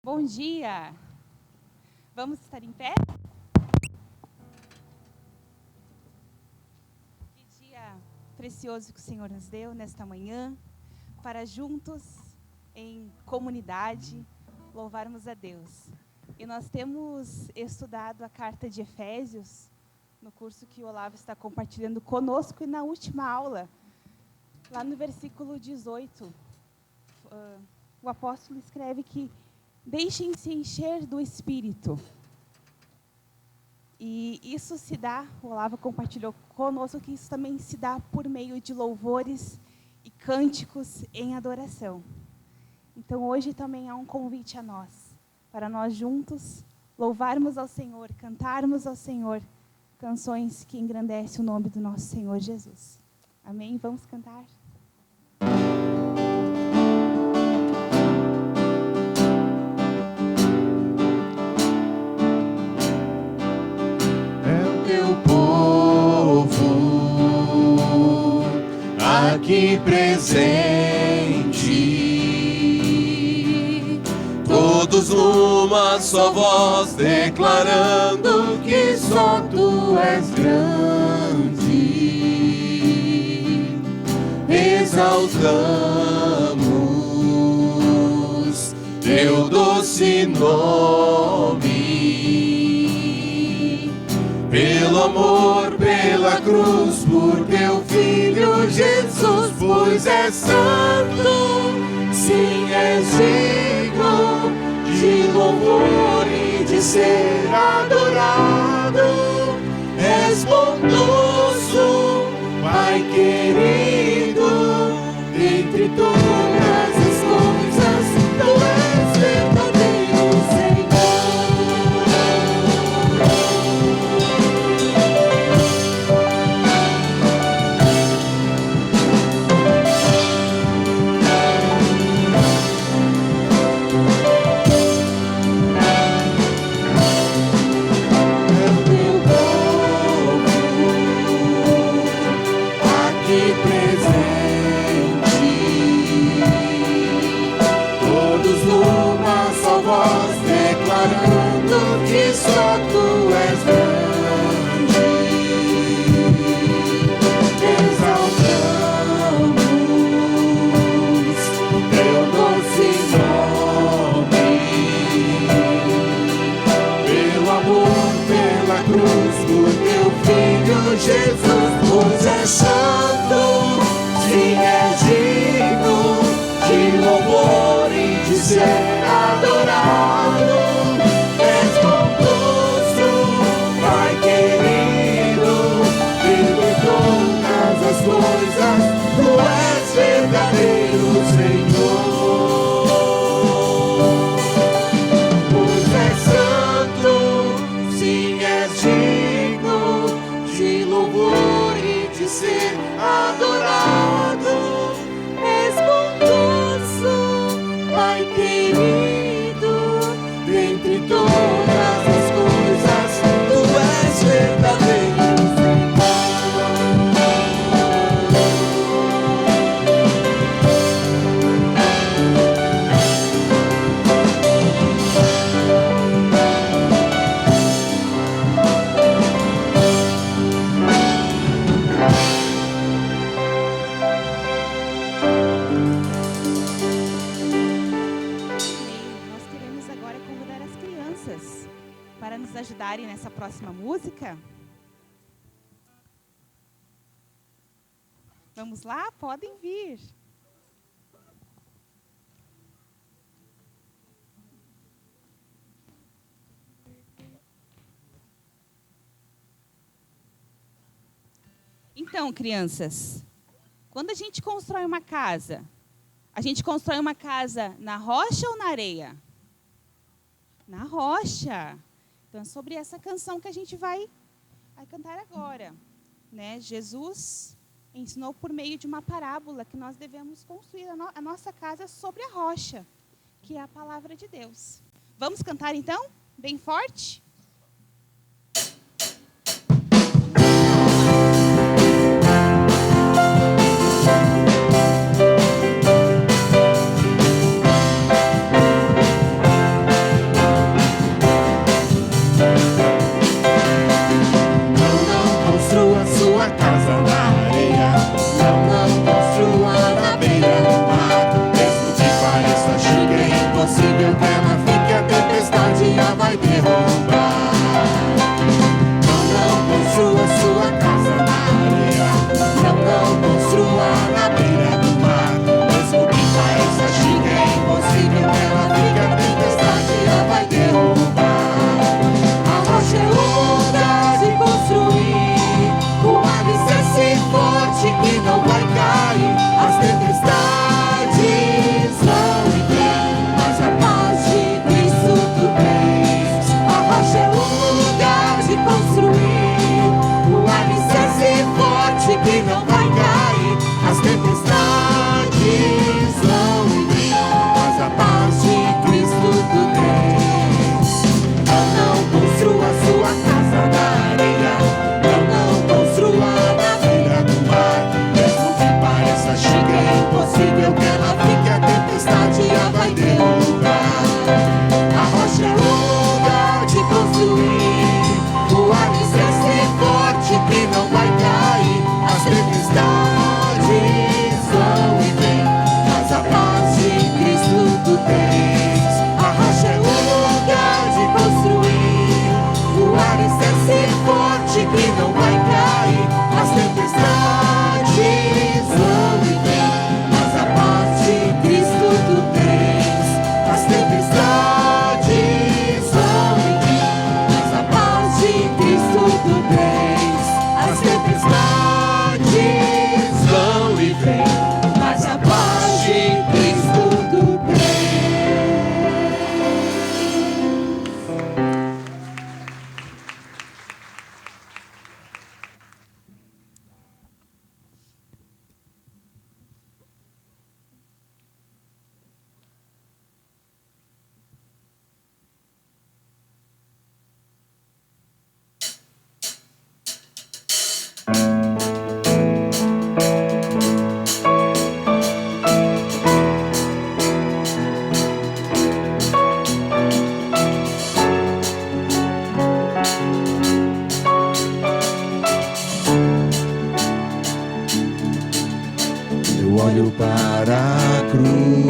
Bom dia! Vamos estar em pé? Que dia precioso que o Senhor nos deu nesta manhã, para juntos, em comunidade, louvarmos a Deus. E nós temos estudado a carta de Efésios, no curso que o Olavo está compartilhando conosco, e na última aula, lá no versículo 18, o apóstolo escreve que deixem-se encher do Espírito. E isso se dá, o Olavo compartilhou conosco, que isso também se dá por meio de louvores e cânticos em adoração. Então hoje também há um convite a nós, para nós juntos louvarmos ao Senhor, cantarmos ao Senhor canções que engrandecem o nome do nosso Senhor Jesus. Amém? Vamos cantar? Aqui presente, todos numa só voz, declarando que só Tu és grande. Exaltamos Teu doce nome, pelo amor, pela cruz, por Teu Filho Jesus, pois és santo, sim, és digno de louvor e de ser adorado. És bondoso, Pai querido, entre todas as coisas, Tu és verdadeiro que só Tu és grande. Exaltamos Teu doce nome, pelo amor, pela cruz, por Teu Filho Jesus, pois és santo, sim, és digno de louvor e de ser adorado. Coisas, Tu és verdadeiro Senhor, pois és santo, sim, és digno de louvor e de ser adorado. És bondoso, Pai querido, dentre todas as coisas, Tu és verdadeiro. Ajudarem nessa próxima música. Vamos lá? Podem vir. Então, crianças, quando a gente constrói uma casa, a gente constrói uma casa na rocha ou na areia? Na rocha. Então, é sobre essa canção que a gente vai cantar agora, né? Jesus ensinou por meio de uma parábola que nós devemos construir a nossa casa sobre a rocha, que é a palavra de Deus. Vamos cantar então? Bem forte? eu para a cruz,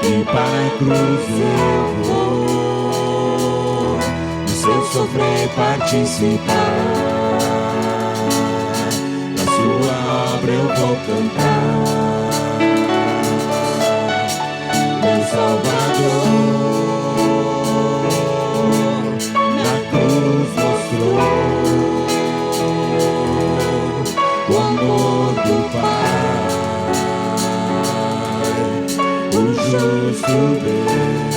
e para a cruz eu vou, no seu sofrer participar, na sua obra eu vou cantar, meu Salvador. O amor do Pai, o justo Deus.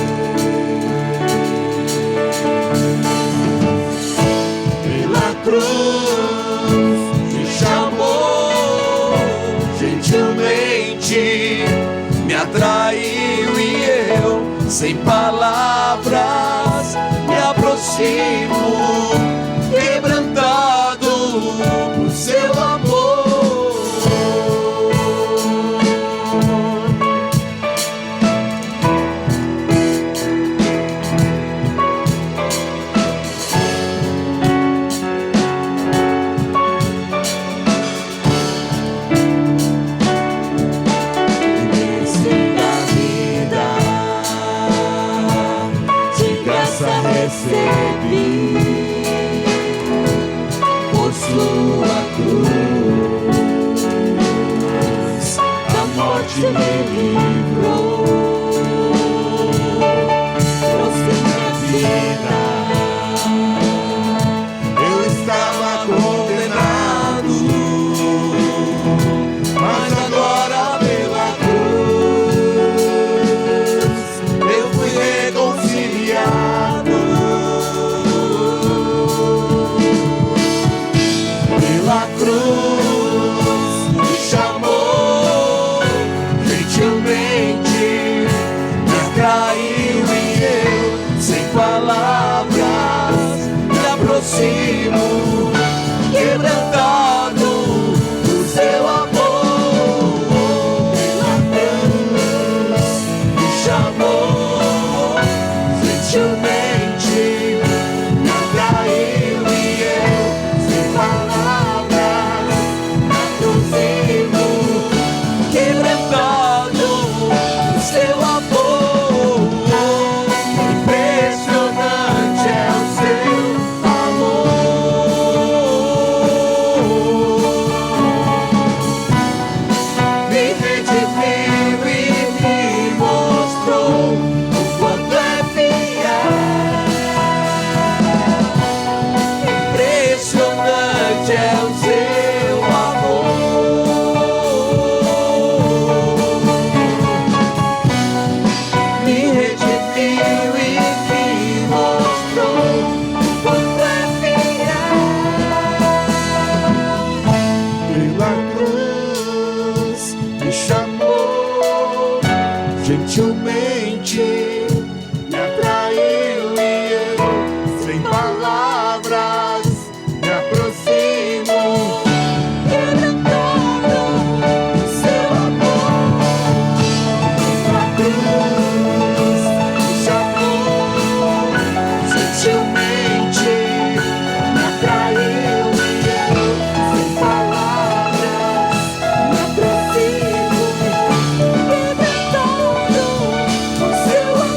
Pela cruz me chamou, gentilmente me atraiu e eu, sem palavras, me aproximo, quebrantado por seu amor. Nesse da vida, de graça recebi, por sua cruz, a morte me livrou, trouxe minha vida. Eu estava condenado, mas agora pela cruz eu fui reconciliado. Pela cruz me chamou, gentilmente me atraiu e eu, sem palavras, me aproximo, quebrantado por seu amor. Pela cruz me chamou, gentilmente me atraiu e eu, sem palavras, me aproximo, quebrantado por seu amor. Impressionante é o seu amor. Me redimiu e me mostrou o quanto é fiel. Impressionante é o seu amor. Me redimiu e me mostrou o quanto é fiel. Pela cruz me chamou, gentilmente me atraiu e eu, sem palavras, me aproximo, quebrantado por seu amor. Pela cruz me chamou, gentilmente me atraiu e eu, sem palavras, me aproximo, quebrantado por seu amor.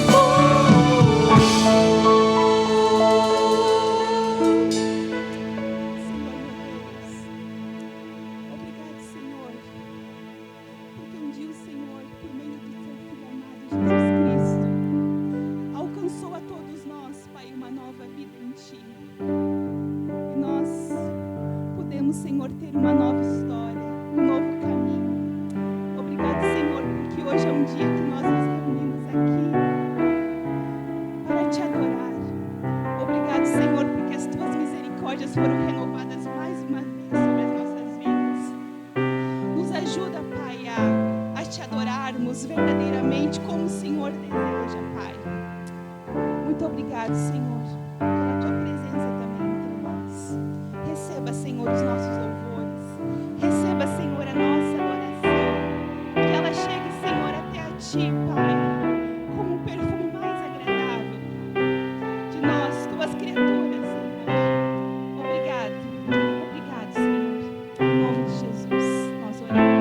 Obrigado, Senhor, porque um dia o Senhor, por meio do seu Filho amado Jesus Cristo, alcançou a todos nós, Pai, uma nova vida em Ti. E nós podemos, Senhor, ter uma nova história, um novo caminho. Obrigado, Senhor, porque hoje é um dia que nós nos reunimos aqui para Te adorar. Obrigado, Senhor, porque as Tuas misericórdias foram renovadas mais uma vez sobre as nossas vidas. Nos ajuda, Pai, a Te adorarmos verdadeiramente como o Senhor deseja, Pai. Muito obrigado, Senhor, pela Tua presença também entre nós. Receba, Senhor, os nossos louvores. Receba, Senhor, a nossa adoração. Que ela chegue, Senhor, até a Ti, Pai, como um perfume mais agradável, Pai, de nós, Tuas criaturas, Senhor. Obrigado, Senhor. Em nome de Jesus, nós oramos.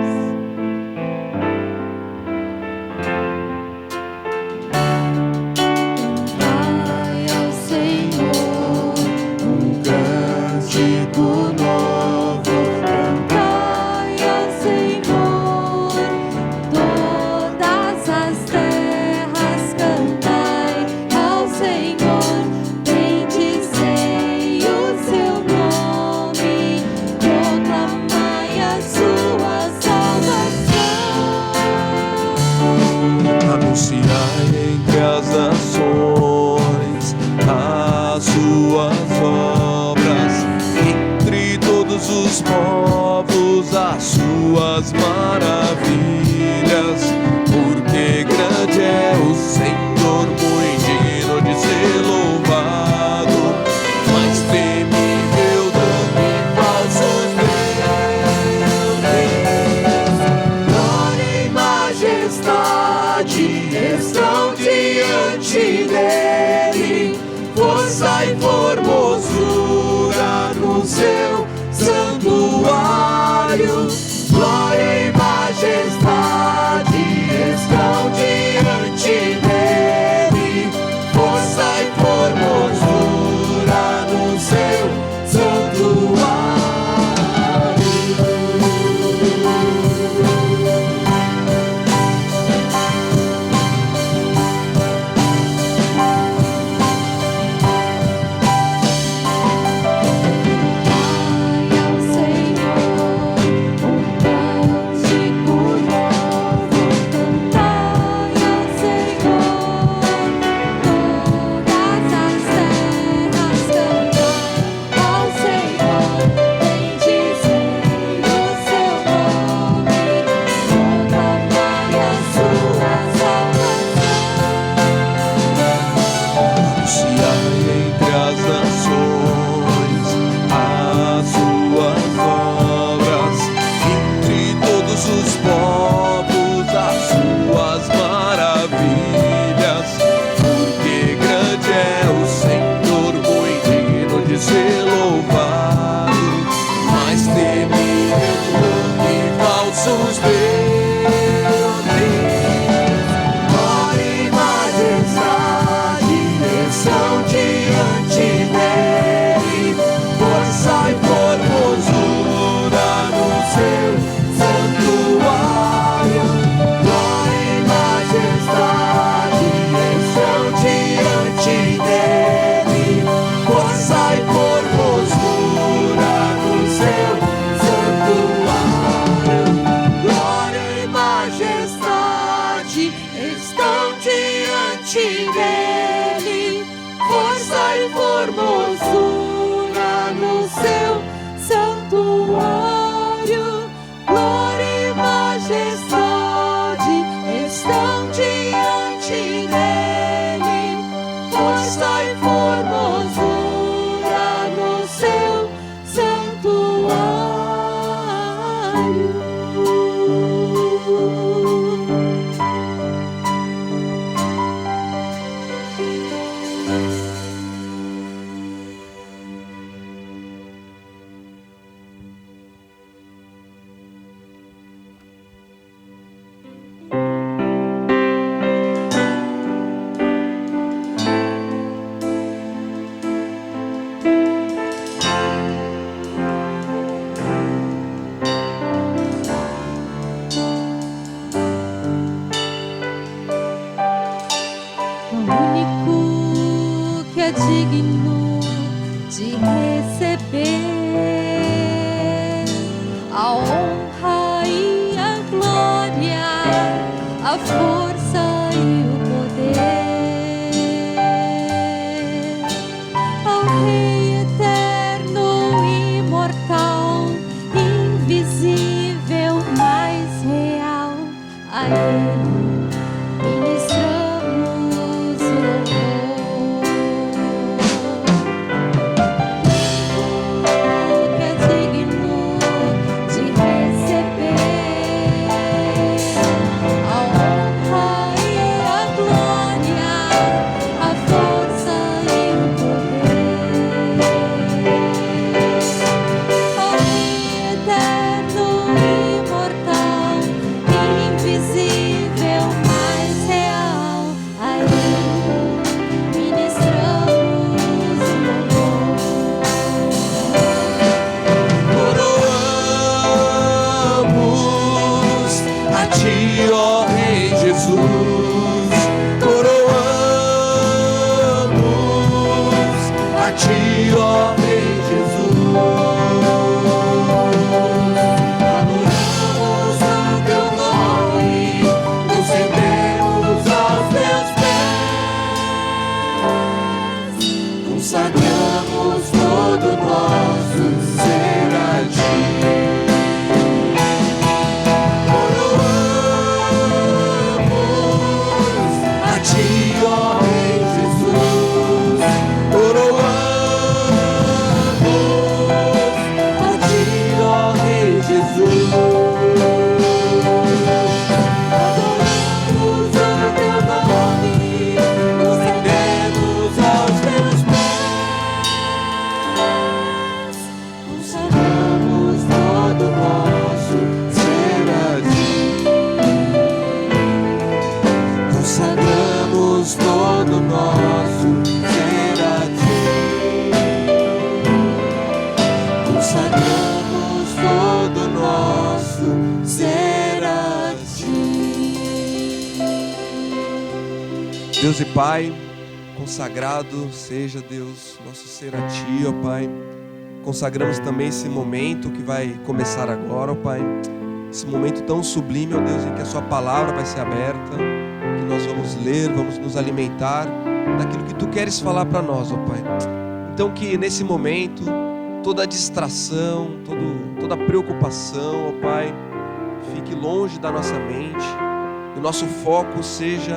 suas maravilhas, porque grande é o Senhor, muito digno de ser louvado, mais temível do que falsos deuses. Glória e majestade estão diante dele, força e formosura no seu santuário. Glória e majestade estão diante dele, força e formosura no seu santuário. Ser louvado, mais temível do que falsos deuses. Glória e majestade estão diante dele, força e formosura no seu santuário. Glória e majestade estão diante dele, força e formosura no seu santuário. Glória e majestade estão diante dele, força e formosura no seu santuário. Glória e majestade estão diante dele, força e formosura no seu santuário. Digno de receber a honra e a glória, a força e o poder ao Rei eterno, imortal, invisível, mais real. A Ele ministramos louvor. Deus e Pai, consagrado seja, Deus, nosso ser a Ti, ó Pai. Consagramos também esse momento que vai começar agora, ó Pai. Esse momento tão sublime, ó Deus, em que a Sua palavra vai ser aberta, que nós vamos ler, vamos nos alimentar daquilo que Tu queres falar para nós, ó Pai. Então que nesse momento, toda distração, toda preocupação, ó Pai, fique longe da nossa mente. E o nosso foco seja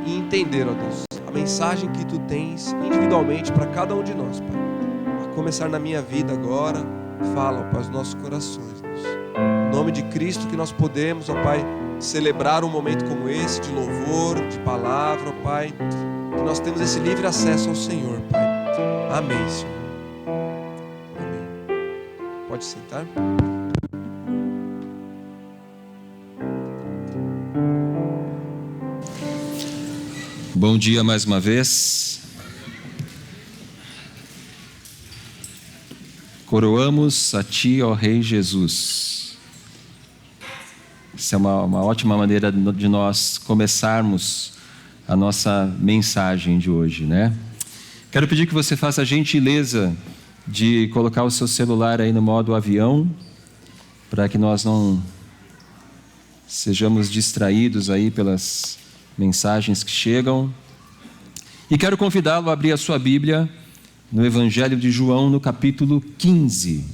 em entender, ó Deus, a mensagem que Tu tens individualmente para cada um de nós, Pai. A começar na minha vida agora, fala, ó Pai, aos nossos corações, Deus. Em nome de Cristo que nós podemos, ó Pai, celebrar um momento como esse, de louvor, de palavra, ó Pai. Que nós temos esse livre acesso ao Senhor, Pai. Amém, Senhor. Amém. Pode sentar. Bom dia mais uma vez. Coroamos a Ti, ó Rei Jesus. Essa é uma ótima maneira de nós começarmos a nossa mensagem de hoje, né? Quero pedir que você faça a gentileza de colocar o seu celular aí no modo avião, para que nós não sejamos distraídos aí pelas mensagens que chegam. E quero convidá-lo a abrir a sua Bíblia no Evangelho de João, no capítulo 15.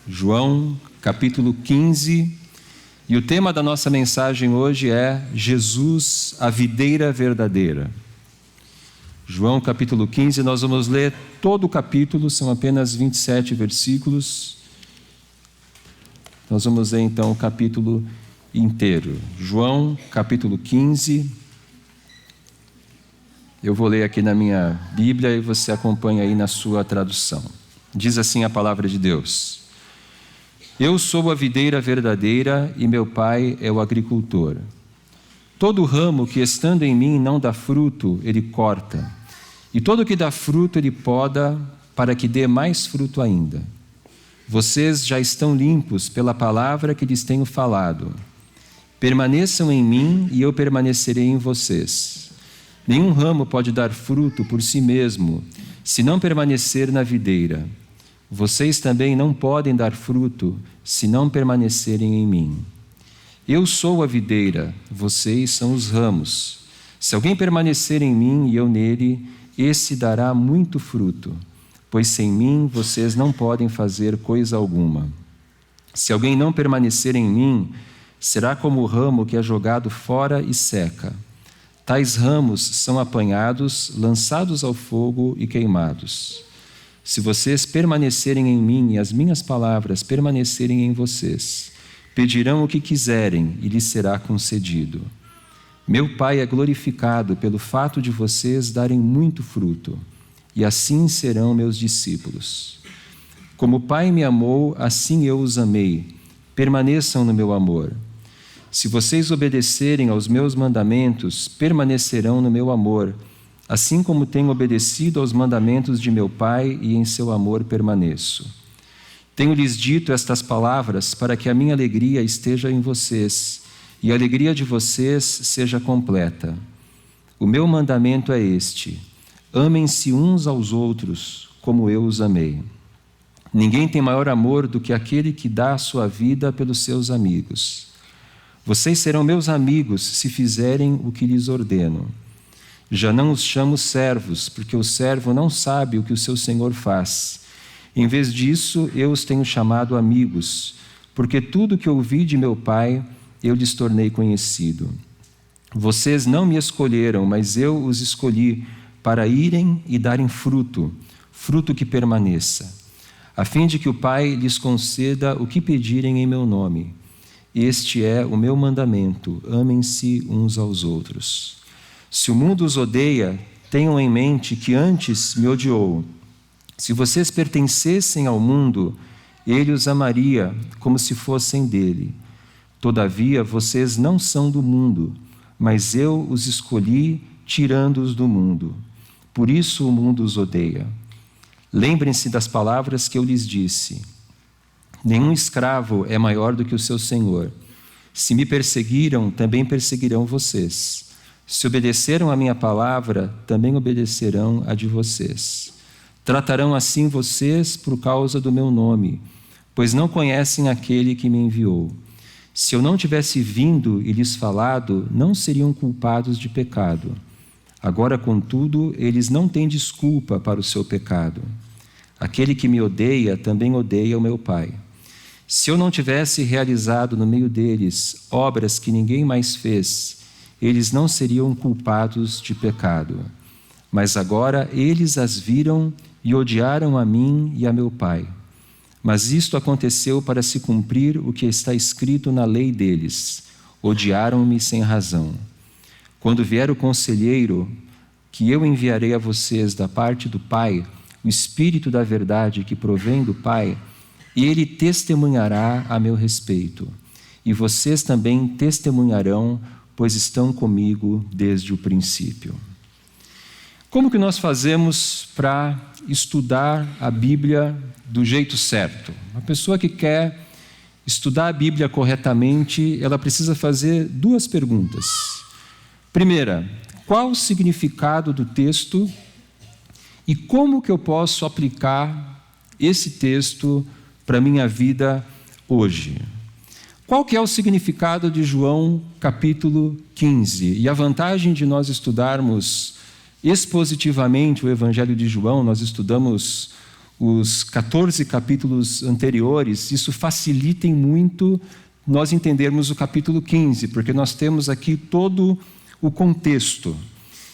João, capítulo 15. E o tema da nossa mensagem hoje é Jesus, a videira verdadeira. João, capítulo 15, nós vamos ler todo o capítulo, são apenas 27 versículos. Nós vamos ler então o capítulo inteiro. João, capítulo 15. Eu vou ler aqui na minha Bíblia e você acompanha aí na sua tradução. Diz assim a palavra de Deus: Eu sou a videira verdadeira e meu Pai é o agricultor. Todo ramo que estando em mim não dá fruto, ele corta. E todo que dá fruto, ele poda, para que dê mais fruto ainda. Vocês já estão limpos pela palavra que lhes tenho falado. Permaneçam em mim e eu permanecerei em vocês. Nenhum ramo pode dar fruto por si mesmo, se não permanecer na videira. Vocês também não podem dar fruto, se não permanecerem em mim. Eu sou a videira, vocês são os ramos. Se alguém permanecer em mim e eu nele, esse dará muito fruto, pois sem mim vocês não podem fazer coisa alguma. Se alguém não permanecer em mim, será como o ramo que é jogado fora e seca. Tais ramos são apanhados, lançados ao fogo e queimados. Se vocês permanecerem em mim e as minhas palavras permanecerem em vocês, pedirão o que quiserem e lhes será concedido. Meu Pai é glorificado pelo fato de vocês darem muito fruto, e assim serão meus discípulos. Como o Pai me amou, assim eu os amei. Permaneçam no meu amor. Se vocês obedecerem aos meus mandamentos, permanecerão no meu amor, assim como tenho obedecido aos mandamentos de meu Pai e em seu amor permaneço. Tenho-lhes dito estas palavras para que a minha alegria esteja em vocês e a alegria de vocês seja completa. O meu mandamento é este: amem-se uns aos outros como eu os amei. Ninguém tem maior amor do que aquele que dá a sua vida pelos seus amigos. Vocês serão meus amigos se fizerem o que lhes ordeno. Já não os chamo servos, porque o servo não sabe o que o seu senhor faz. Em vez disso, eu os tenho chamado amigos, porque tudo que ouvi de meu Pai, eu lhes tornei conhecido. Vocês não me escolheram, mas eu os escolhi para irem e darem fruto, fruto que permaneça, a fim de que o Pai lhes conceda o que pedirem em meu nome. Este é o meu mandamento: amem-se uns aos outros. Se o mundo os odeia, tenham em mente que antes me odiou. Se vocês pertencessem ao mundo, ele os amaria como se fossem dele. Todavia, vocês não são do mundo, mas eu os escolhi tirando-os do mundo. Por isso o mundo os odeia. Lembrem-se das palavras que eu lhes disse. Nenhum escravo é maior do que o seu senhor. Se me perseguiram, também perseguirão vocês. Se obedeceram à minha palavra, também obedecerão a de vocês. Tratarão assim vocês por causa do meu nome, pois não conhecem aquele que me enviou. Se eu não tivesse vindo e lhes falado, não seriam culpados de pecado. Agora, contudo, eles não têm desculpa para o seu pecado. Aquele que me odeia também odeia o meu Pai. Se eu não tivesse realizado no meio deles obras que ninguém mais fez, eles não seriam culpados de pecado. Mas agora eles as viram e odiaram a mim e a meu Pai. Mas isto aconteceu para se cumprir o que está escrito na lei deles: odiaram-me sem razão. Quando vier o conselheiro, que eu enviarei a vocês da parte do Pai, o Espírito da verdade que provém do Pai, ele testemunhará a meu respeito. E vocês também testemunharão, pois estão comigo desde o princípio. Como que nós fazemos para estudar a Bíblia do jeito certo? Uma pessoa que quer estudar a Bíblia corretamente, ela precisa fazer duas perguntas. Primeira, qual o significado do texto e como que eu posso aplicar esse texto para a minha vida hoje? Qual que é o significado de João capítulo 15? E a vantagem de nós estudarmos expositivamente o Evangelho de João, nós estudamos os 14 capítulos anteriores, isso facilita muito nós entendermos o capítulo 15, porque nós temos aqui todo o contexto.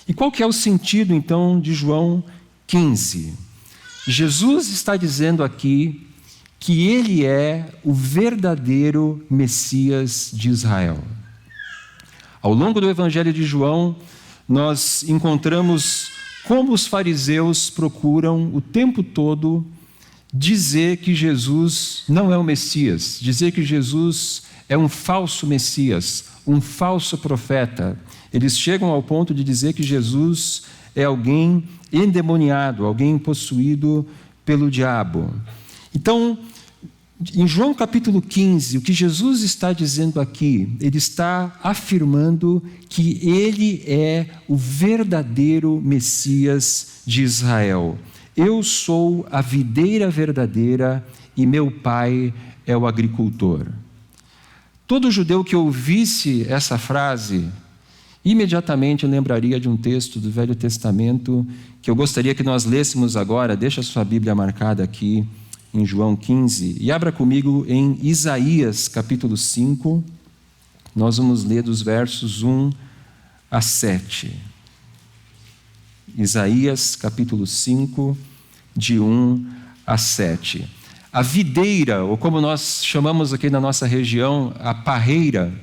E qual que é o sentido, então, de João 15? Jesus está dizendo aqui que ele é o verdadeiro Messias de Israel. Ao longo do Evangelho de João, nós encontramos como os fariseus procuram o tempo todo dizer que Jesus não é o Messias, dizer que Jesus é um falso Messias, um falso profeta. Eles chegam ao ponto de dizer que Jesus é alguém endemoniado, alguém possuído pelo diabo. Então, em João capítulo 15, o que Jesus está dizendo aqui, ele está afirmando que ele é o verdadeiro Messias de Israel. Eu sou a videira verdadeira e meu pai é o agricultor. Todo judeu que ouvisse essa frase, imediatamente lembraria de um texto do Velho Testamento que eu gostaria que nós lêssemos agora. Deixa a sua Bíblia marcada aqui em João 15 e abra comigo em Isaías capítulo 5. Nós vamos ler dos versos 1 a 7. Isaías capítulo 5, de 1 a 7. A videira, ou como nós chamamos aqui na nossa região, a parreira,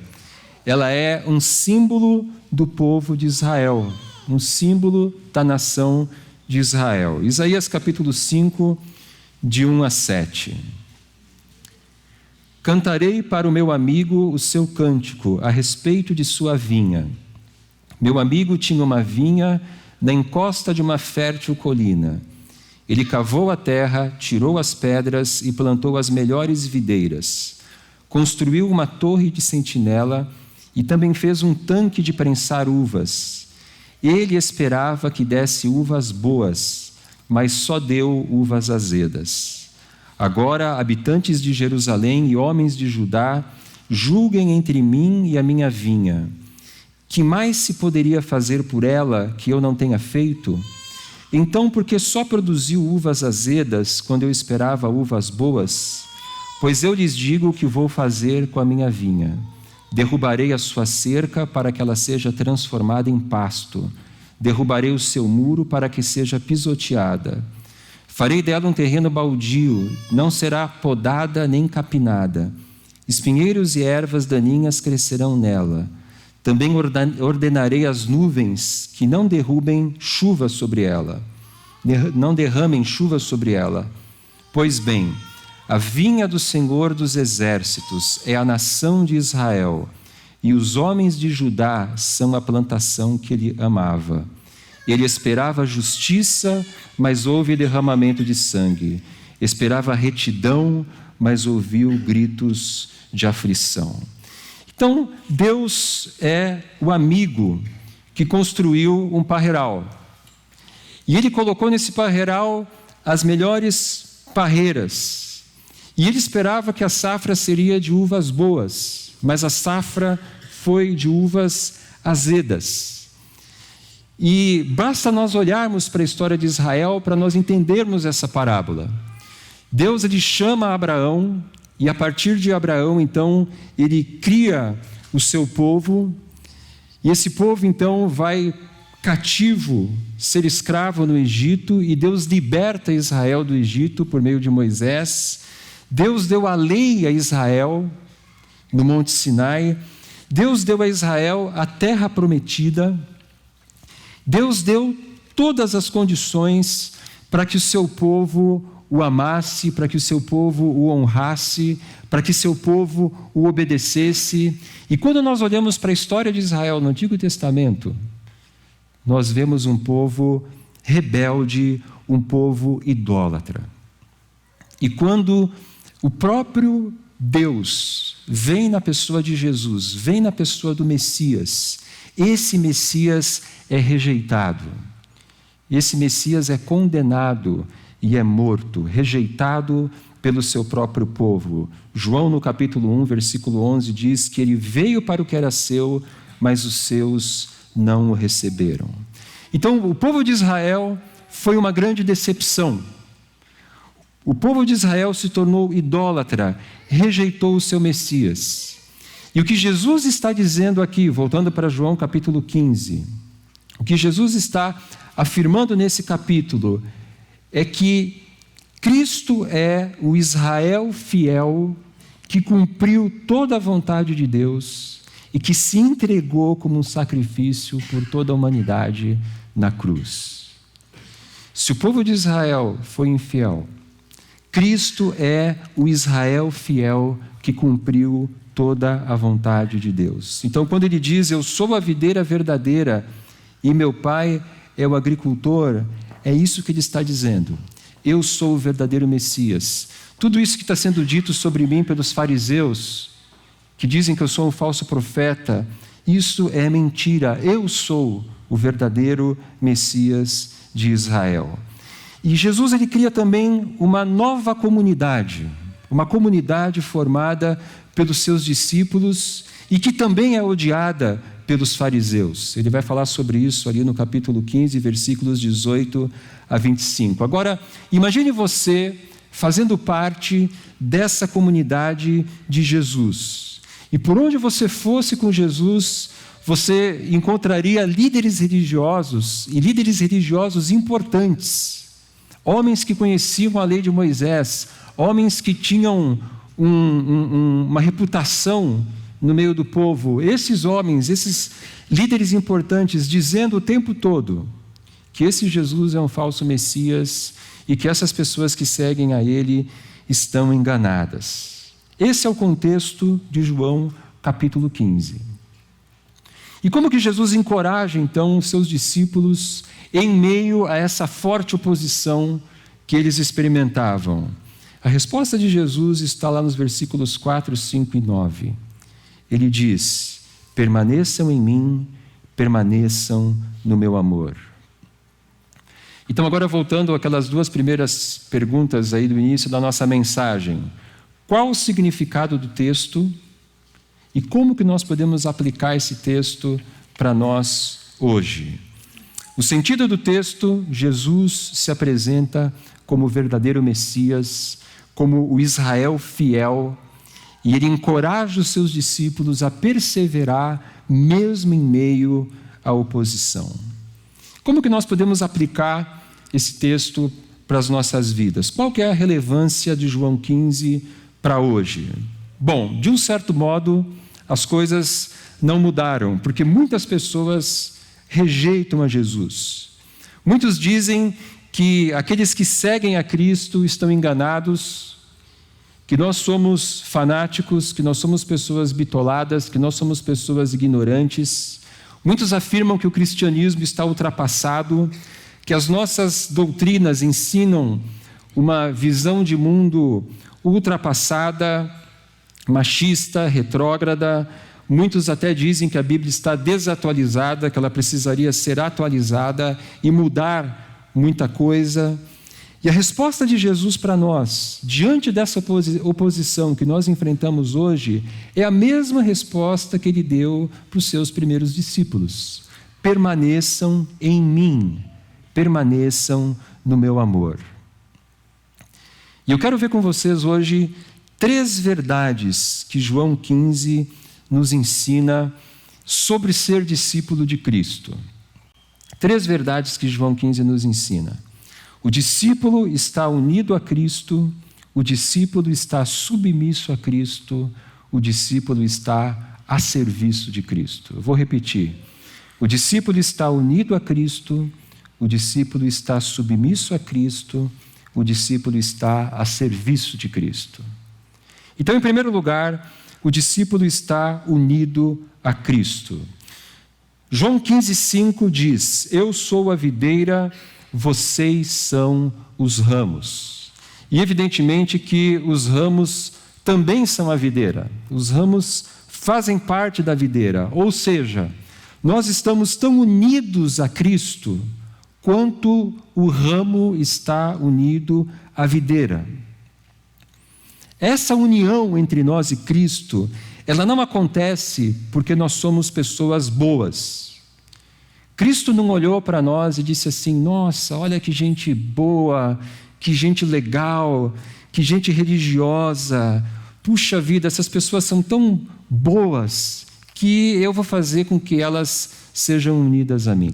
ela é um símbolo do povo de Israel, um símbolo da nação de Israel. Isaías capítulo 5, de 1 a 7. Cantarei para o meu amigo o seu cântico a respeito de sua vinha. Meu amigo tinha uma vinha na encosta de uma fértil colina. Ele cavou a terra, tirou as pedras e plantou as melhores videiras. Construiu uma torre de sentinela e também fez um tanque de prensar uvas. Ele esperava que desse uvas boas, mas só deu uvas azedas. Agora, habitantes de Jerusalém e homens de Judá, julguem entre mim e a minha vinha. Que mais se poderia fazer por ela que eu não tenha feito? Então, por que só produziu uvas azedas quando eu esperava uvas boas? Pois eu lhes digo o que vou fazer com a minha vinha. Derrubarei a sua cerca para que ela seja transformada em pasto. Derrubarei o seu muro para que seja pisoteada. Farei dela um terreno baldio, não será podada nem capinada. Espinheiros e ervas daninhas crescerão nela. Também ordenarei às nuvens que não derrubem chuva sobre ela, não derramem chuva sobre ela. Pois bem, a vinha do Senhor dos Exércitos é a nação de Israel, e os homens de Judá são a plantação que ele amava. Ele esperava justiça, mas houve derramamento de sangue. Esperava retidão, mas ouviu gritos de aflição. Então, Deus é o amigo que construiu um parreiral. E ele colocou nesse parreiral as melhores parreiras. E ele esperava que a safra seria de uvas boas, mas a safra foi de uvas azedas. E basta nós olharmos para a história de Israel para nós entendermos essa parábola. Deus, ele chama Abraão, e a partir de Abraão, então, ele cria o seu povo, e esse povo, então, vai cativo, ser escravo no Egito, e Deus liberta Israel do Egito por meio de Moisés. Deus deu a lei a Israel no Monte Sinai. Deus deu a Israel a terra prometida. Deus deu todas as condições para que o seu povo o amasse, para que o seu povo o honrasse, para que seu povo o obedecesse. E quando nós olhamos para a história de Israel no Antigo Testamento, nós vemos um povo rebelde, um povo idólatra. E quando o próprio Deus vem na pessoa de Jesus, vem na pessoa do Messias, esse Messias é rejeitado. Esse Messias é condenado e é morto, rejeitado pelo seu próprio povo. João, no capítulo 1, versículo 11, diz que ele veio para o que era seu, mas os seus não o receberam. Então, o povo de Israel foi uma grande decepção. O povo de Israel se tornou idólatra, rejeitou o seu Messias. E o que Jesus está dizendo aqui, voltando para João capítulo 15, o que Jesus está afirmando nesse capítulo é que Cristo é o Israel fiel que cumpriu toda a vontade de Deus e que se entregou como um sacrifício por toda a humanidade na cruz. Se o povo de Israel foi infiel, Cristo é o Israel fiel que cumpriu toda a vontade de Deus. Então, quando ele diz, eu sou a videira verdadeira e meu pai é o agricultor, é isso que ele está dizendo. Eu sou o verdadeiro Messias. Tudo isso que está sendo dito sobre mim pelos fariseus, que dizem que eu sou um falso profeta, isso é mentira. Eu sou o verdadeiro Messias de Israel. E Jesus, ele cria também uma nova comunidade, uma comunidade formada pelos seus discípulos e que também é odiada pelos fariseus. Ele vai falar sobre isso ali no capítulo 15, versículos 18 a 25. Agora, imagine você fazendo parte dessa comunidade de Jesus. E por onde você fosse com Jesus, você encontraria líderes religiosos e líderes religiosos importantes. Homens que conheciam a lei de Moisés, homens que tinham uma reputação no meio do povo. Esses homens, esses líderes importantes, dizendo o tempo todo que esse Jesus é um falso Messias e que essas pessoas que seguem a ele estão enganadas. Esse é o contexto de João capítulo 15. E como que Jesus encoraja então os seus discípulos em meio a essa forte oposição que eles experimentavam? A resposta de Jesus está lá nos versículos 4, 5 e 9. Ele diz, permaneçam em mim, permaneçam no meu amor. Então agora voltando àquelas duas primeiras perguntas aí do início da nossa mensagem. Qual o significado do texto e como que nós podemos aplicar esse texto para nós hoje? O sentido do texto, Jesus se apresenta como o verdadeiro Messias, como o Israel fiel, e ele encoraja os seus discípulos a perseverar mesmo em meio à oposição. Como que nós podemos aplicar esse texto para as nossas vidas? Qual que é a relevância de João 15 para hoje? Bom, de um certo modo, as coisas não mudaram, porque muitas pessoas rejeitam a Jesus. Muitos dizem que aqueles que seguem a Cristo estão enganados, que nós somos fanáticos, que nós somos pessoas bitoladas, que nós somos pessoas ignorantes. Muitos afirmam que o cristianismo está ultrapassado, que as nossas doutrinas ensinam uma visão de mundo ultrapassada, machista, retrógrada, Muitos até dizem que a Bíblia está desatualizada, que ela precisaria ser atualizada e mudar muita coisa. E a resposta de Jesus para nós, diante dessa oposição que nós enfrentamos hoje, é a mesma resposta que ele deu para os seus primeiros discípulos: permaneçam em mim, permaneçam no meu amor. E eu quero ver com vocês hoje 3 verdades que João 15 nos ensina sobre ser discípulo de Cristo. 3 verdades que João 15 nos ensina. O discípulo está unido a Cristo, o discípulo está submisso a Cristo, o discípulo está a serviço de Cristo. Eu vou repetir. O discípulo está unido a Cristo, o discípulo está submisso a Cristo, o discípulo está a serviço de Cristo. Então, em primeiro lugar, o discípulo está unido a Cristo. João 15,5 diz: eu sou a videira, vocês são os ramos. E evidentemente que os ramos também são a videira. Os ramos fazem parte da videira. Ou seja, nós estamos tão unidos a Cristo quanto o ramo está unido à videira. Essa união entre nós e Cristo, ela não acontece porque nós somos pessoas boas. Cristo não olhou para nós e disse assim: nossa, olha que gente boa, que gente legal, que gente religiosa. Puxa vida, essas pessoas são tão boas que eu vou fazer com que elas sejam unidas a mim.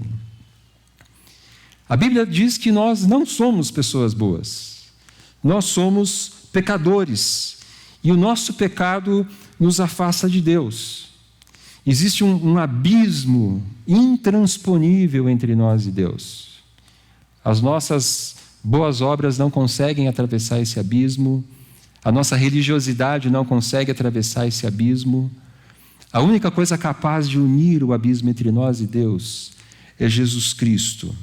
A Bíblia diz que nós não somos pessoas boas. Nós somos pecadores. E o nosso pecado nos afasta de Deus. Existe um abismo intransponível entre nós e Deus. As nossas boas obras não conseguem atravessar esse abismo. A nossa religiosidade não consegue atravessar esse abismo. A única coisa capaz de unir o abismo entre nós e Deus é Jesus Cristo.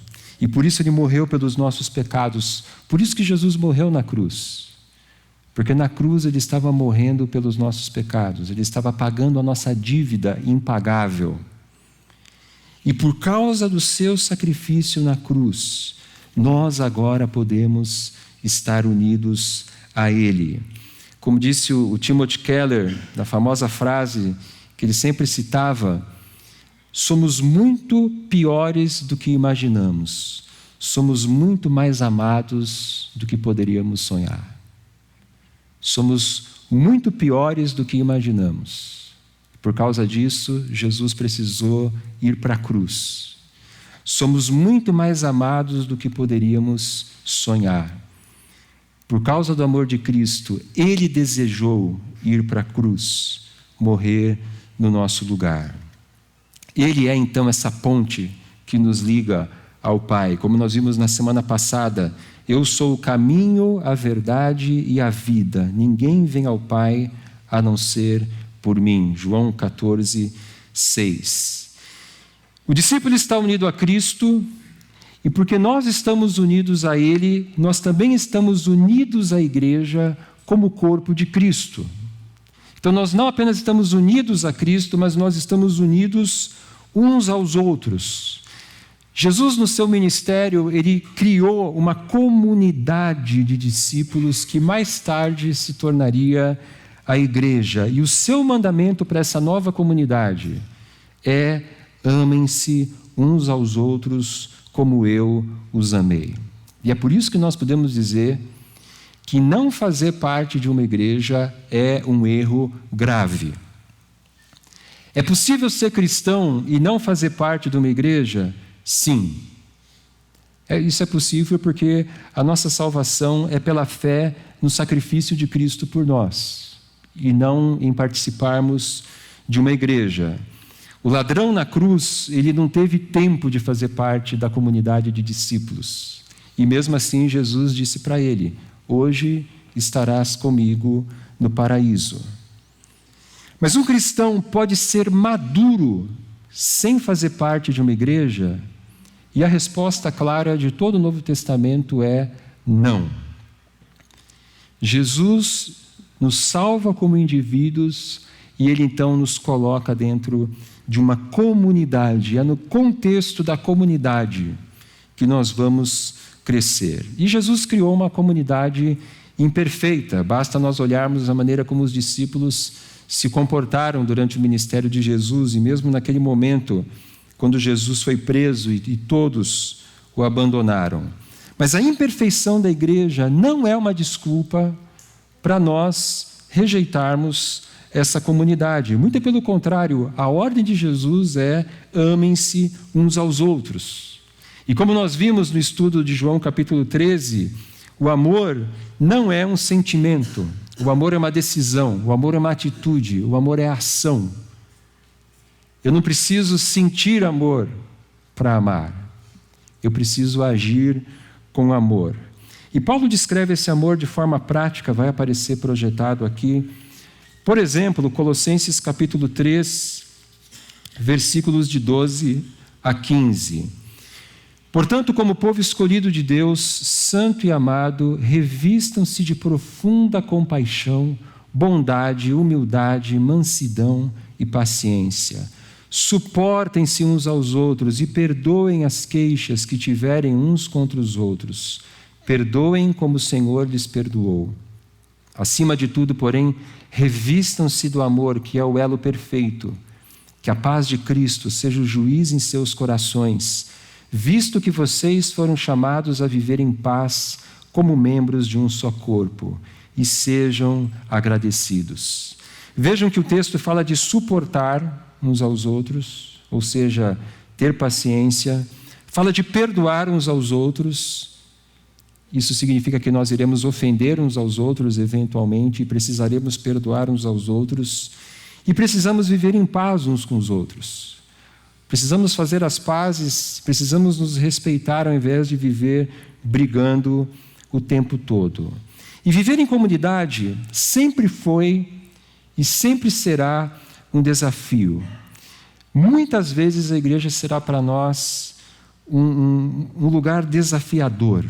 E por isso Ele morreu pelos nossos pecados. Por isso que Jesus morreu na cruz. Porque na cruz Ele estava morrendo pelos nossos pecados. Ele estava pagando a nossa dívida impagável. E por causa do seu sacrifício na cruz, nós agora podemos estar unidos a Ele. Como disse o Timothy Keller, na famosa frase que ele sempre citava: somos muito piores do que imaginamos. Somos muito mais amados do que poderíamos sonhar. Somos muito piores do que imaginamos. Por causa disso, Jesus precisou ir para a cruz. Somos muito mais amados do que poderíamos sonhar. Por causa do amor de Cristo, Ele desejou ir para a cruz, morrer no nosso lugar. Ele é então essa ponte que nos liga ao Pai. Como nós vimos na semana passada: eu sou o caminho, a verdade e a vida. Ninguém vem ao Pai a não ser por mim. João 14:6. O discípulo está unido a Cristo, e porque nós estamos unidos a Ele, nós também estamos unidos à igreja como corpo de Cristo. Então nós não apenas estamos unidos a Cristo, mas nós estamos unidos uns aos outros. Jesus, no seu ministério, Ele criou uma comunidade de discípulos que mais tarde se tornaria a igreja. E o seu mandamento para essa nova comunidade é: amem-se uns aos outros como eu os amei. E é por isso que nós podemos dizer que não fazer parte de uma igreja é um erro grave. É possível ser cristão e não fazer parte de uma igreja? Sim. Isso é possível porque a nossa salvação é pela fé no sacrifício de Cristo por nós, e não em participarmos de uma igreja. O ladrão na cruz, ele não teve tempo de fazer parte da comunidade de discípulos. E mesmo assim Jesus disse para ele: hoje estarás comigo no paraíso. Mas um cristão pode ser maduro sem fazer parte de uma igreja? E a resposta clara de todo o Novo Testamento é não. Jesus nos salva como indivíduos e Ele então nos coloca dentro de uma comunidade. É no contexto da comunidade que nós vamos crescer. E Jesus criou uma comunidade imperfeita. Basta nós olharmos a maneira como os discípulos se comportaram durante o ministério de Jesus, e mesmo naquele momento, quando Jesus foi preso e todos o abandonaram. Mas a imperfeição da igreja não é uma desculpa para nós rejeitarmos essa comunidade. Muito pelo contrário, a ordem de Jesus é: amem-se uns aos outros. E como nós vimos no estudo de João capítulo 13, o amor não é um sentimento, o amor é uma decisão, o amor é uma atitude, o amor é ação. Eu não preciso sentir amor para amar, eu preciso agir com amor. E Paulo descreve esse amor de forma prática, vai aparecer projetado aqui. Por exemplo, Colossenses capítulo 3, versículos de 12 a 15. Portanto, como povo escolhido de Deus, santo e amado, revistam-se de profunda compaixão, bondade, humildade, mansidão e paciência. Suportem-se uns aos outros e perdoem as queixas que tiverem uns contra os outros. Perdoem como o Senhor lhes perdoou. Acima de tudo, porém, revistam-se do amor, que é o elo perfeito. Que a paz de Cristo seja o juiz em seus corações, visto que vocês foram chamados a viver em paz como membros de um só corpo, e sejam agradecidos. Vejam que o texto fala de suportar uns aos outros, ou seja, ter paciência, fala de perdoar uns aos outros. Isso significa que nós iremos ofender uns aos outros eventualmente, e precisaremos perdoar uns aos outros, e precisamos viver em paz uns com os outros. Precisamos fazer as pazes, precisamos nos respeitar ao invés de viver brigando o tempo todo. E viver em comunidade sempre foi e sempre será um desafio. Muitas vezes a igreja será para nós um lugar desafiador.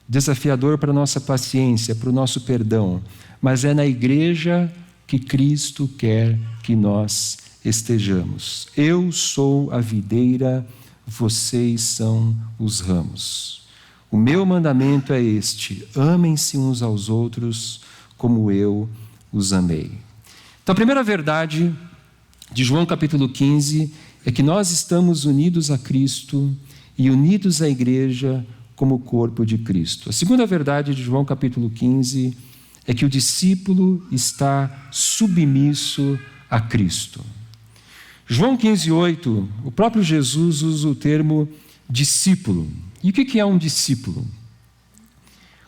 Desafiador para a nossa paciência, para o nosso perdão. Mas é na igreja que Cristo quer que nós estejamos. Eu sou a videira, vocês são os ramos. O meu mandamento é este: amem-se uns aos outros como eu os amei. Então, a primeira verdade de João capítulo 15 é que nós estamos unidos a Cristo e unidos à igreja como o corpo de Cristo. A segunda verdade de João capítulo 15 é que o discípulo está submisso a Cristo. João 15:8, o próprio Jesus usa o termo discípulo. E o que é um discípulo?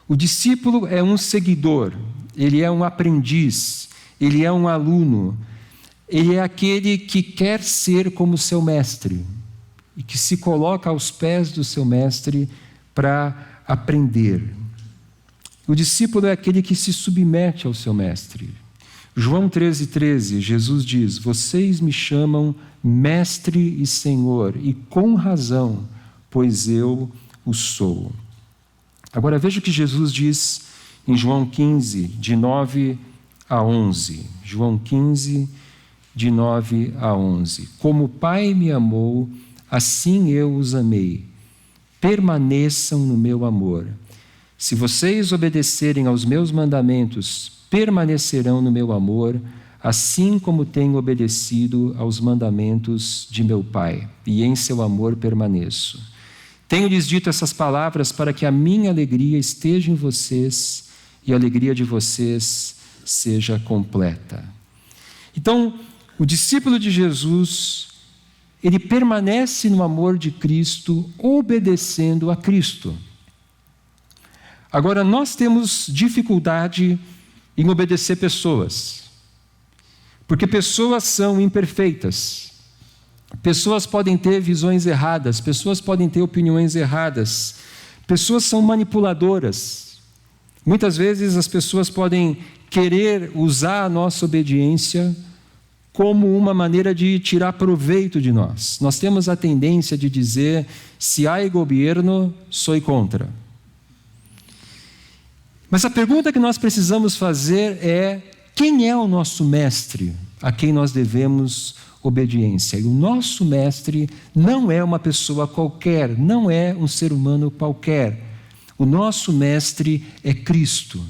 O discípulo é um seguidor, ele é um aprendiz, ele é um aluno, ele é aquele que quer ser como seu mestre e que se coloca aos pés do seu mestre para aprender. O discípulo é aquele que se submete ao seu mestre. João 13:13, Jesus diz: vocês me chamam mestre e senhor, e com razão, pois eu o sou. Agora veja o que Jesus diz em João 15, de 9 a 11. João 15, de 9 a 11. Como o Pai me amou, assim eu os amei. Permaneçam no meu amor. Se vocês obedecerem aos meus mandamentos, permanecerão no meu amor, assim como tenho obedecido aos mandamentos de meu Pai, e em seu amor permaneço. Tenho-lhes dito essas palavras para que a minha alegria esteja em vocês e a alegria de vocês seja completa. Então, o discípulo de Jesus, ele permanece no amor de Cristo, obedecendo a Cristo. Agora, nós temos dificuldade em obedecer pessoas, porque pessoas são imperfeitas. Pessoas podem ter visões erradas, pessoas podem ter opiniões erradas, pessoas são manipuladoras. Muitas vezes as pessoas podem querer usar a nossa obediência como uma maneira de tirar proveito de nós. Nós temos a tendência de dizer: se há governo, sou contra. Mas a pergunta que nós precisamos fazer é: Quem é o nosso mestre a quem nós devemos obediência? E o nosso mestre não é uma pessoa qualquer, não é um ser humano qualquer. O nosso mestre é Cristo.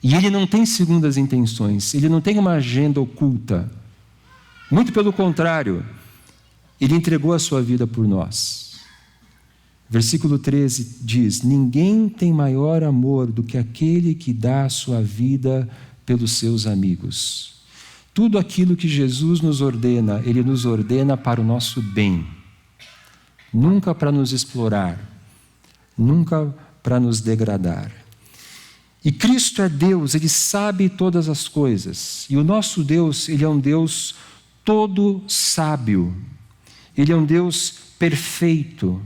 E ele não tem segundas intenções, ele não tem uma agenda oculta. Muito pelo contrário, ele entregou a sua vida por nós. Versículo 13 diz: ninguém tem maior amor do que aquele que dá a sua vida pelos seus amigos. Tudo aquilo que Jesus nos ordena, ele nos ordena para o nosso bem. Nunca para nos explorar, nunca para nos degradar. E Cristo é Deus, ele sabe todas as coisas. E o nosso Deus, ele é um Deus todo sábio. Ele é um Deus perfeito.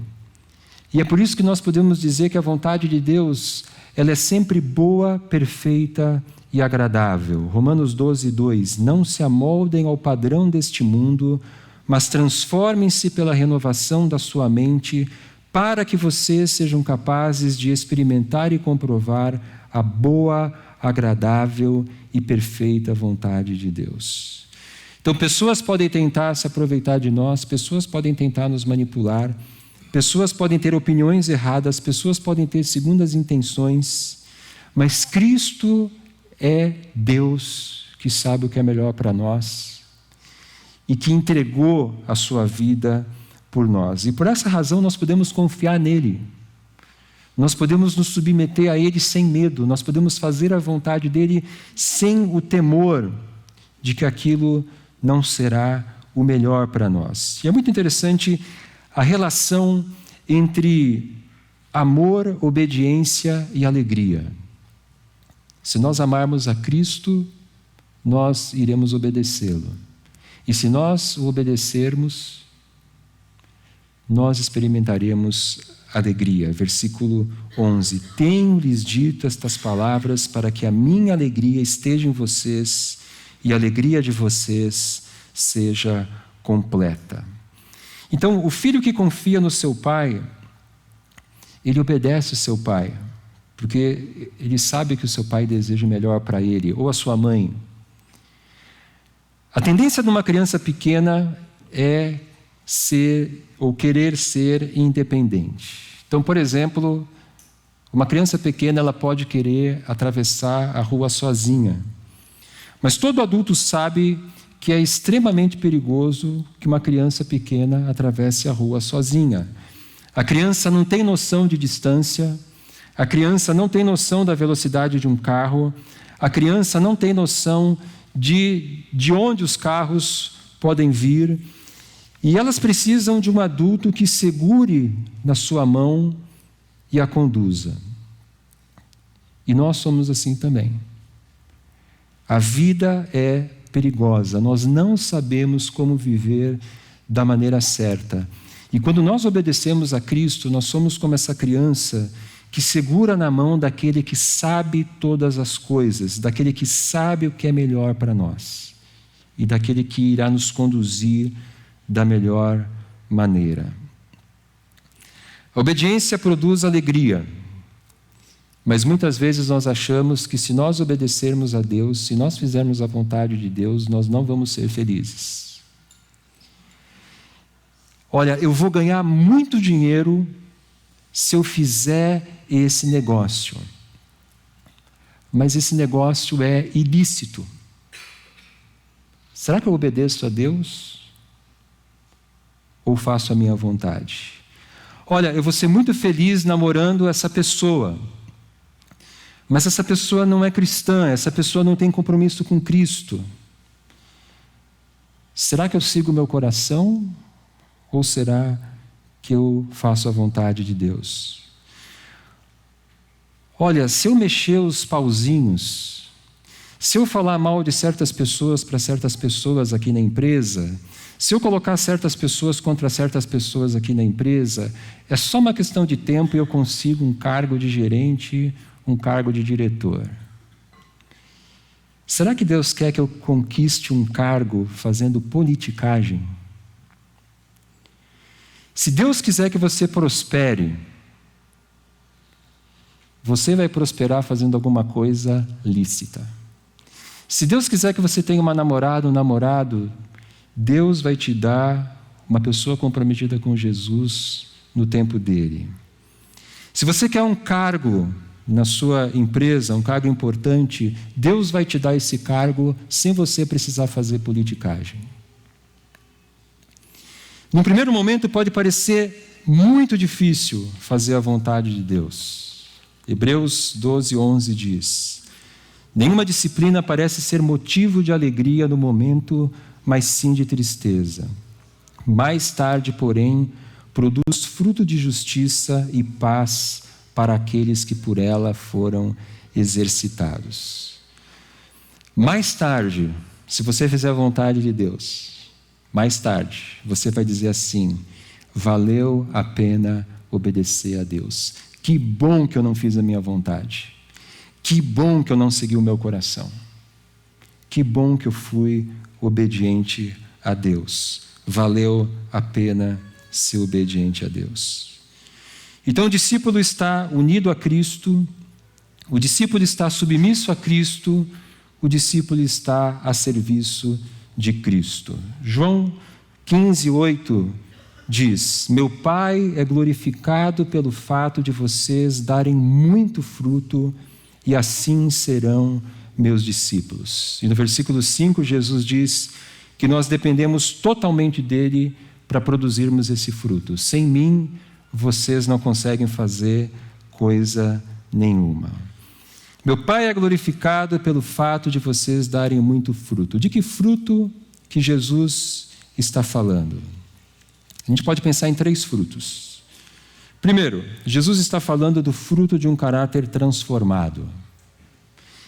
E é por isso que nós podemos dizer que a vontade de Deus, ela é sempre boa, perfeita e agradável. Romanos 12:2, não se amoldem ao padrão deste mundo, mas transformem-se pela renovação da sua mente, para que vocês sejam capazes de experimentar e comprovar a boa, agradável e perfeita vontade de Deus. Então, pessoas podem tentar se aproveitar de nós, pessoas podem tentar nos manipular, pessoas podem ter opiniões erradas, pessoas podem ter segundas intenções, mas Cristo é Deus que sabe o que é melhor para nós e que entregou a sua vida por nós. E por essa razão nós podemos confiar nele. Nós podemos nos submeter a ele sem medo, nós podemos fazer a vontade dele sem o temor de que aquilo não será o melhor para nós. E é muito interessante a relação entre amor, obediência e alegria. Se nós amarmos a Cristo, nós iremos obedecê-lo. E se nós o obedecermos, nós experimentaremos alegria. Versículo 11. Tenho-lhes dito estas palavras para que a minha alegria esteja em vocês e a alegria de vocês seja completa. Então, o filho que confia no seu pai, ele obedece o seu pai, porque ele sabe que o seu pai deseja o melhor para ele, ou a sua mãe. A tendência de uma criança pequena é ser ou querer ser independente. Então, por exemplo, uma criança pequena ela pode querer atravessar a rua sozinha. Mas todo adulto sabe que é extremamente perigoso que uma criança pequena atravesse a rua sozinha. A criança não tem noção de distância, a criança não tem noção da velocidade de um carro, a criança não tem noção de onde os carros podem vir. E elas precisam de um adulto que segure na sua mão e a conduza. E nós somos assim também. A vida é perigosa, nós não sabemos como viver da maneira certa. E quando nós obedecemos a Cristo, nós somos como essa criança que segura na mão daquele que sabe todas as coisas, daquele que sabe o que é melhor para nós e daquele que irá nos conduzir da melhor maneira. A obediência produz alegria, mas muitas vezes nós achamos que se nós obedecermos a Deus, se nós fizermos a vontade de Deus, nós não vamos ser felizes. Olha, eu vou ganhar muito dinheiro se eu fizer esse negócio, mas esse negócio é ilícito. Será que eu obedeço a Deus? Ou faço a minha vontade? Olha, eu vou ser muito feliz namorando essa pessoa, mas essa pessoa não é cristã, essa pessoa não tem compromisso com Cristo. Será que eu sigo o meu coração? Ou será que eu faço a vontade de Deus? Olha, se eu mexer os pauzinhos, se eu falar mal de certas pessoas para certas pessoas aqui na empresa, se eu colocar certas pessoas contra certas pessoas aqui na empresa, é só uma questão de tempo e eu consigo um cargo de gerente, um cargo de diretor. Será que Deus quer que eu conquiste um cargo fazendo politicagem? Se Deus quiser que você prospere, você vai prosperar fazendo alguma coisa lícita. Se Deus quiser que você tenha uma namorada, um namorado, Deus vai te dar uma pessoa comprometida com Jesus no tempo dele. Se você quer um cargo na sua empresa, um cargo importante, Deus vai te dar esse cargo sem você precisar fazer politicagem. No primeiro momento pode parecer muito difícil fazer a vontade de Deus. Hebreus 12:11 diz: nenhuma disciplina parece ser motivo de alegria no momento, mas sim de tristeza. Mais tarde, porém, produz fruto de justiça e paz para aqueles que por ela foram exercitados. Mais tarde, se você fizer a vontade de Deus, mais tarde, você vai dizer assim: valeu a pena obedecer a Deus. Que bom que eu não fiz a minha vontade. Que bom que eu não segui o meu coração. Que bom que eu fui obediente a Deus. Valeu a pena ser obediente a Deus. Então o discípulo está unido a Cristo, o discípulo está submisso a Cristo, o discípulo está a serviço de Cristo. João 15:8 diz: meu Pai é glorificado pelo fato de vocês darem muito fruto, e assim serão meus discípulos. E no versículo 5, Jesus diz que nós dependemos totalmente dele para produzirmos esse fruto. Sem mim, vocês não conseguem fazer coisa nenhuma. Meu Pai é glorificado pelo fato de vocês darem muito fruto. De que fruto que Jesus está falando? A gente pode pensar em 3 frutos. Primeiro, Jesus está falando do fruto de um caráter transformado.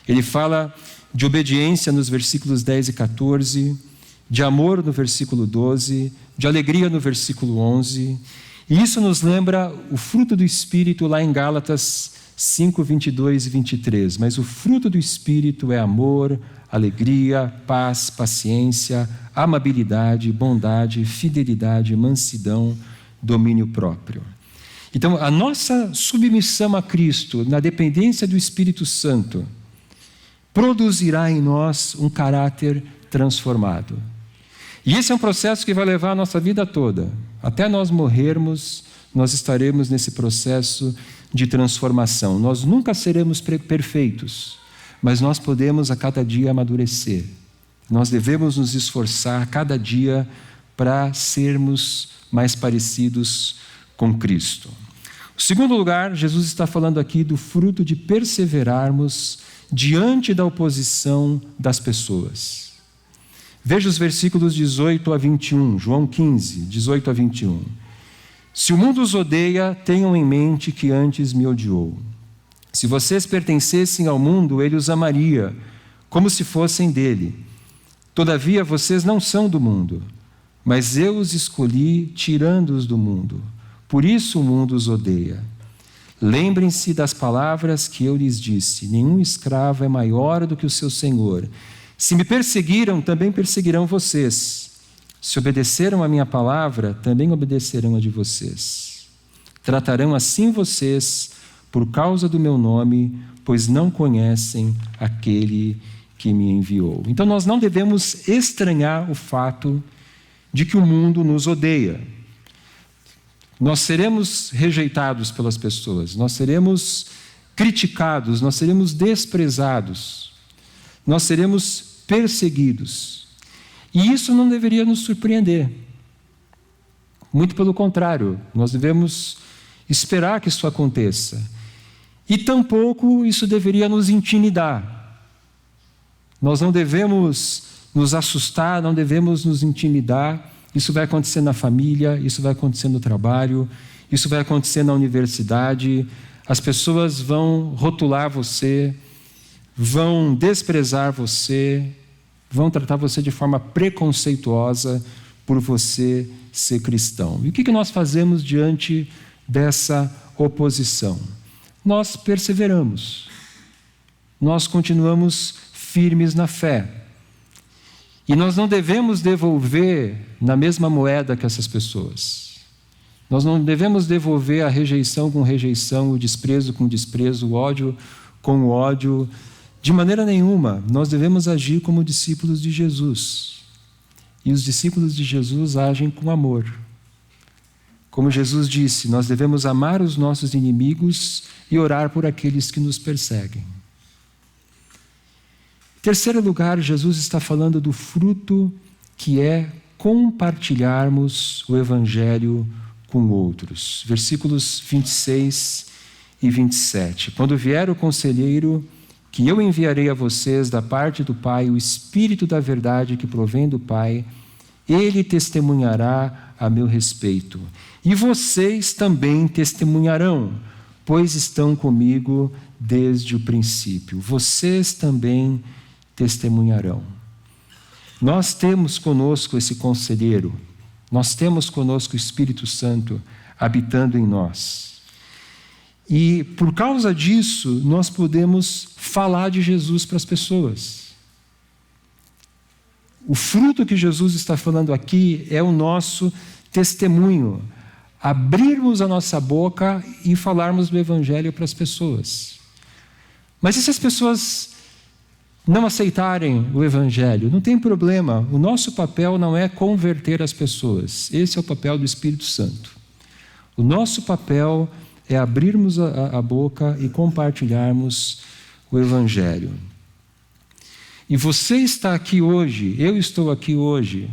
Ele fala de obediência nos versículos 10 e 14, de amor no versículo 12, de alegria no versículo 11. E isso nos lembra o fruto do Espírito lá em Gálatas 5, 22 e 23. Mas o fruto do Espírito é amor, alegria, paz, paciência, amabilidade, bondade, fidelidade, mansidão, domínio próprio. Então, a nossa submissão a Cristo, na dependência do Espírito Santo, produzirá em nós um caráter transformado. E esse é um processo que vai levar a nossa vida toda. Até nós morrermos, nós estaremos nesse processo de transformação. Nós nunca seremos perfeitos, mas nós podemos a cada dia amadurecer. Nós devemos nos esforçar a cada dia para sermos mais parecidos com Cristo. Em segundo lugar, Jesus está falando aqui do fruto de perseverarmos diante da oposição das pessoas. Veja os versículos 18 a 21, João 15, 18 a 21. Se o mundo os odeia, tenham em mente que antes me odiou. Se vocês pertencessem ao mundo, ele os amaria, como se fossem dele. Todavia, vocês não são do mundo, mas eu os escolhi tirando-os do mundo. Por isso o mundo os odeia. Lembrem-se das palavras que eu lhes disse: nenhum escravo é maior do que o seu senhor. Se me perseguiram, também perseguirão vocês. Se obedeceram a minha palavra, também obedecerão a de vocês. Tratarão assim vocês por causa do meu nome, pois não conhecem aquele que me enviou. Então nós não devemos estranhar o fato de que o mundo nos odeia. Nós seremos rejeitados pelas pessoas, nós seremos criticados, nós seremos desprezados, nós seremos perseguidos. E isso não deveria nos surpreender. Muito pelo contrário, nós devemos esperar que isso aconteça. E tampouco isso deveria nos intimidar. Nós não devemos nos assustar, não devemos nos intimidar. Isso vai acontecer na família, isso vai acontecer no trabalho, isso vai acontecer na universidade. As pessoas vão rotular você, vão desprezar você, vão tratar você de forma preconceituosa por você ser cristão. E o que nós fazemos diante dessa oposição? Nós perseveramos, nós continuamos firmes na fé. E nós não devemos devolver na mesma moeda que essas pessoas. Nós não devemos devolver a rejeição com rejeição, o desprezo com desprezo, o ódio com o ódio. De maneira nenhuma, nós devemos agir como discípulos de Jesus. E os discípulos de Jesus agem com amor. Como Jesus disse, nós devemos amar os nossos inimigos e orar por aqueles que nos perseguem. Em terceiro lugar, Jesus está falando do fruto que é compartilharmos o Evangelho com outros. Versículos 26 e 27. Quando vier o conselheiro, que eu enviarei a vocês da parte do Pai, o Espírito da verdade que provém do Pai, ele testemunhará a meu respeito. E vocês também testemunharão, pois estão comigo desde o princípio. Vocês também testemunharão. Nós temos conosco esse conselheiro, nós temos conosco o Espírito Santo habitando em nós. E por causa disso, nós podemos falar de Jesus para as pessoas. O fruto que Jesus está falando aqui é o nosso testemunho. Abrirmos a nossa boca e falarmos do Evangelho para as pessoas. Mas e se as pessoas não aceitarem o Evangelho? Não tem problema. O nosso papel não é converter as pessoas. Esse é o papel do Espírito Santo. O nosso papel é abrirmos a boca e compartilharmos o Evangelho. E você está aqui hoje, eu estou aqui hoje,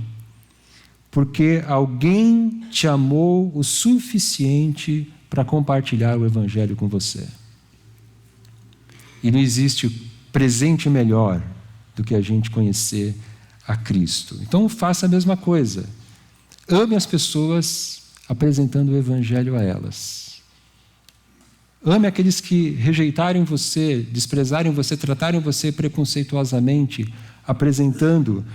porque alguém te amou o suficiente para compartilhar o Evangelho com você. E não existe presente melhor do que a gente conhecer a Cristo. Então faça a mesma coisa. Ame as pessoas apresentando o Evangelho a elas. Ame aqueles que rejeitarem você, desprezarem você, tratarem você preconceituosamente, apresentando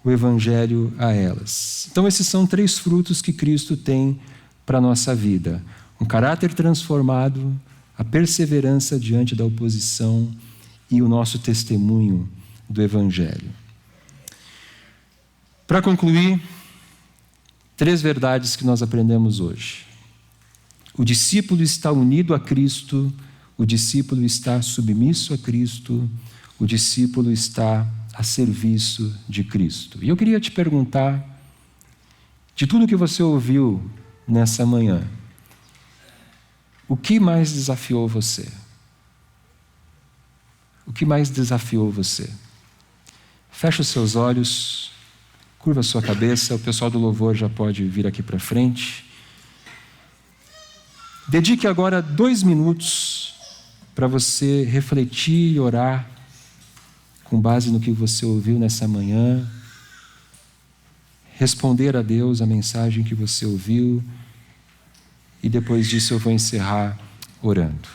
o Evangelho a elas. Então esses são 3 frutos que Cristo tem para a nossa vida. Um caráter transformado, a perseverança diante da oposição e o nosso testemunho do Evangelho. Para concluir, 3 verdades que nós aprendemos hoje. O discípulo está unido a Cristo, o discípulo está submisso a Cristo, o discípulo está a serviço de Cristo. E eu queria te perguntar, de tudo que você ouviu nessa manhã, o que mais desafiou você? O que mais desafiou você? Feche os seus olhos, curva a sua cabeça, o pessoal do louvor já pode vir aqui para frente. Dedique agora 2 minutos para você refletir e orar com base no que você ouviu nessa manhã, responder a Deus a mensagem que você ouviu e depois disso eu vou encerrar orando.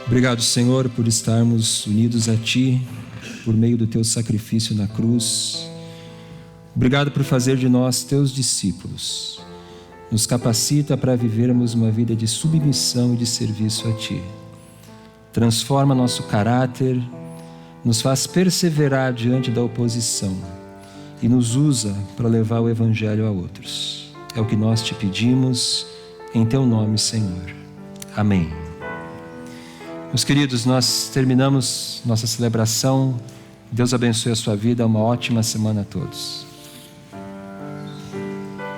Obrigado, Senhor, por estarmos unidos a Ti por meio do Teu sacrifício na cruz. Obrigado por fazer de nós Teus discípulos. Nos capacita para vivermos uma vida de submissão e de serviço a Ti. Transforma nosso caráter, nos faz perseverar diante da oposição e nos usa para levar o Evangelho a outros. É o que nós te pedimos, em Teu nome, Senhor. Amém. Meus queridos, nós terminamos nossa celebração. Deus abençoe a sua vida. Uma ótima semana a todos.